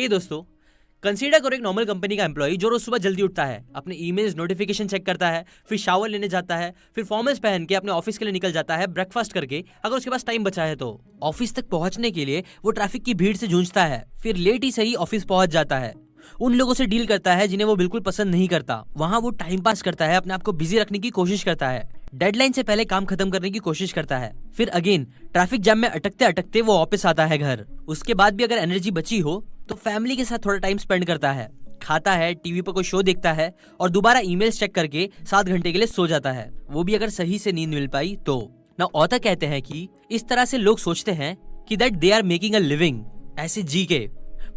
हे दोस्तों, कंसीडर करो एक नॉर्मल कंपनी का एम्प्लॉय जो रोज सुबह जल्दी उठता है, अपने ईमेल्स नोटिफिकेशन चेक करता है, फिर शावर लेने जाता है, फिर फॉर्मल्स पहन के अपने ऑफिस के लिए निकल जाता है ब्रेकफास्ट करके, अगर उसके पास टाइम बचा है तो। ऑफिस तक पहुंचने के लिए वो ट्रैफिक की भीड़ से जूझता है, फिर लेट ही सही ऑफिस पहुंच जाता है, उन लोगों से डील करता है जिन्हें वो बिल्कुल पसंद नहीं करता, वहां वो टाइम पास करता है, अपने आप को बिजी रखने की कोशिश करता है, डेडलाइन से पहले काम खत्म करने की कोशिश करता है, फिर अगेन ट्रैफिक जाम में अटकते अटकते वो वापस आता है घर। उसके बाद भी अगर एनर्जी बची हो तो फैमिली के साथ थोड़ा टाइम स्पेंड करता है, खाता है, टीवी पर कोई शो देखता है और दोबारा ईमेल्स चेक करके 7 घंटे के लिए सो जाता है, वो भी अगर सही से नींद मिल पाई तो। ना ऑथर कहते हैं कि इस तरह से लोग सोचते हैं कि that they are making a living, ऐसे जी के,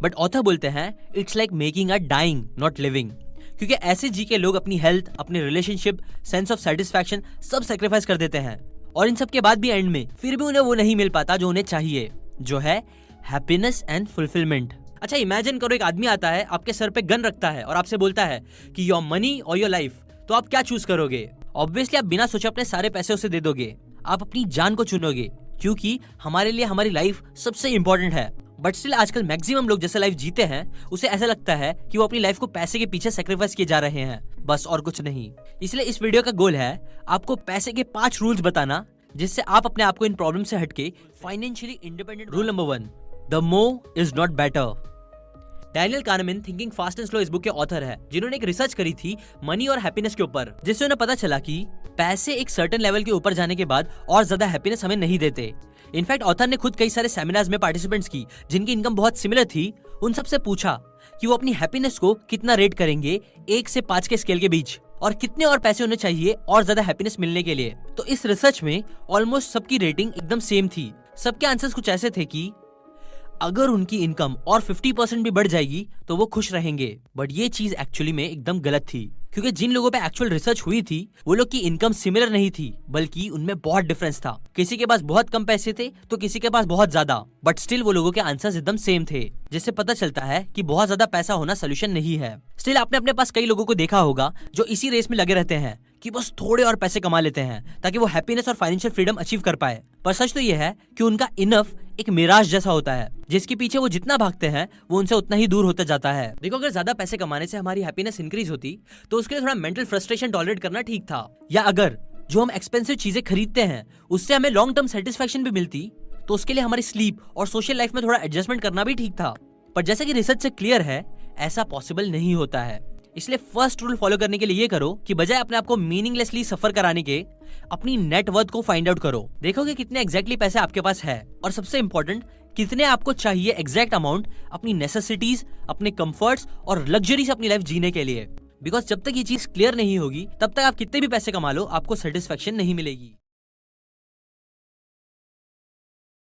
बट ऑथर बोलते हैं it's like making a dying not living, क्योंकि ऐसे जी के लोग अपनी हेल्थ, अपने रिलेशनशिप, सेंस ऑफ सेटिस्फैक्शन सब सेक्रीफाइस कर देते हैं, और इन सब के बाद भी एंड में फिर भी उन्हें वो नहीं मिल पाता जो उन्हें चाहिए, जो है हैप्पीनेस एंड फुलफिलमेंट। अच्छा, इमेजिन करो एक आदमी आता है, आपके सर पे गन रखता है और आपसे बोलता है कि योर मनी और योर लाइफ, तो आप क्या चूज करोगे? ऑब्वियसली आप बिना सोचे अपने सारे पैसे उसे दे दोगे, आप अपनी जान को चुनोगे, क्योंकि हमारे लिए हमारी लाइफ सबसे इंपॉर्टेंट है। बट स्टिल आजकल मैक्सिमम लोग जैसे लाइफ जीते हैं उसे ऐसा लगता है कि वो अपनी लाइफ को पैसे के पीछे सेक्रीफाइस किए जा रहे हैं, बस और कुछ नहीं। इसलिए इस वीडियो का गोल है आपको पैसे के 5 रूल्स बताना जिससे आप अपने आप को इन प्रॉब्लम से हटके financially independent. Rule number 1, the more is not better. Daniel Kahneman thinking fast and slow इस बुक के ऑथर है, जिन्होंने एक रिसर्च करी थी मनी और हैप्पीनेस के ऊपर, जिससे उन्हें पता चला कि पैसे एक सर्टेन लेवल के ऊपर जाने के बाद और ज्यादा हैप्पीनेस हमें नहीं देते। इनफैक्ट ऑथर ने खुद कई सारे सेमिनार्स में पार्टिसिपेंट्स की जिनकी इनकम बहुत सिमिलर थी, उन सबसे पूछा कि वो अपनी हैप्पीनेस को कितना रेट करेंगे 1 से 5 के स्केल के बीच, और कितने और पैसे उन्हें चाहिए और ज्यादा हैप्पीनेस मिलने के लिए। तो इस रिसर्च में ऑलमोस्ट सबकी रेटिंग एकदम सेम थी। सबके आंसर्स कुछ ऐसे थे कि अगर उनकी इनकम और 50% भी बढ़ जाएगी तो वो खुश रहेंगे। बट ये चीज एक्चुअली में एकदम गलत थी, क्योंकि जिन लोगों पे एक्चुअल रिसर्च हुई थी वो लोग की इनकम सिमिलर नहीं थी, बल्कि उनमें बहुत डिफरेंस था। किसी के पास बहुत कम पैसे थे तो किसी के पास बहुत ज्यादा, बट स्टिल वो लोगों के आंसर्स एकदम सेम थे, जिससे पता चलता है कि बहुत ज्यादा पैसा होना सोल्यूशन नहीं है। स्टिल आपने अपने पास कई लोगों को देखा होगा जो इसी रेस में लगे रहते हैं कि बस थोड़े और पैसे कमा लेते हैं ताकि वो हैप्पीनेस और फाइनेंशियल फ्रीडम अचीव कर पाए। पर सच तो ये है कि उनका इनफ एक मिराज जैसा होता है, जिसके पीछे वो जितना भागते हैं वो उनसे उतना ही दूर होता जाता है। देखो, अगर ज्यादा पैसे कमाने से हमारी हैप्पीनेस इंक्रीज होती तो उसके लिए थोड़ा मेंटल फ्रस्ट्रेशन टॉलरेट करना ठीक था, या अगर जो हम एक्सपेंसिव चीजें खरीदते हैं उससे हमें लॉन्ग टर्म सेटिस्फैक्शन भी मिलती तो उसके लिए हमारी स्लीप और सोशल लाइफ में थोड़ा एडजस्टमेंट करना भी ठीक था। पर जैसा कि रिसर्च से क्लियर है, ऐसा पॉसिबल नहीं होता है। इसलिए फर्स्ट रूल फॉलो करने के लिए ये करो कि बजाय अपने आप को मीनिंगलेसली सफर कराने के, अपनी नेट वर्थ को फाइंड आउट करो। देखोगे कितने एग्जैक्टली पैसे आपके पास है, और सबसे इंपॉर्टेंट कितने आपको चाहिए एग्जैक्ट अमाउंट अपनी नेसेसिटीज, अपने कंफर्ट्स और लग्जरी से अपनी लाइफ जीने के लिए। बिकॉज जब तक ये चीज क्लियर नहीं होगी तब तक आप कितने भी पैसे कमा लो आपको सेटिस्फेक्शन नहीं मिलेगी।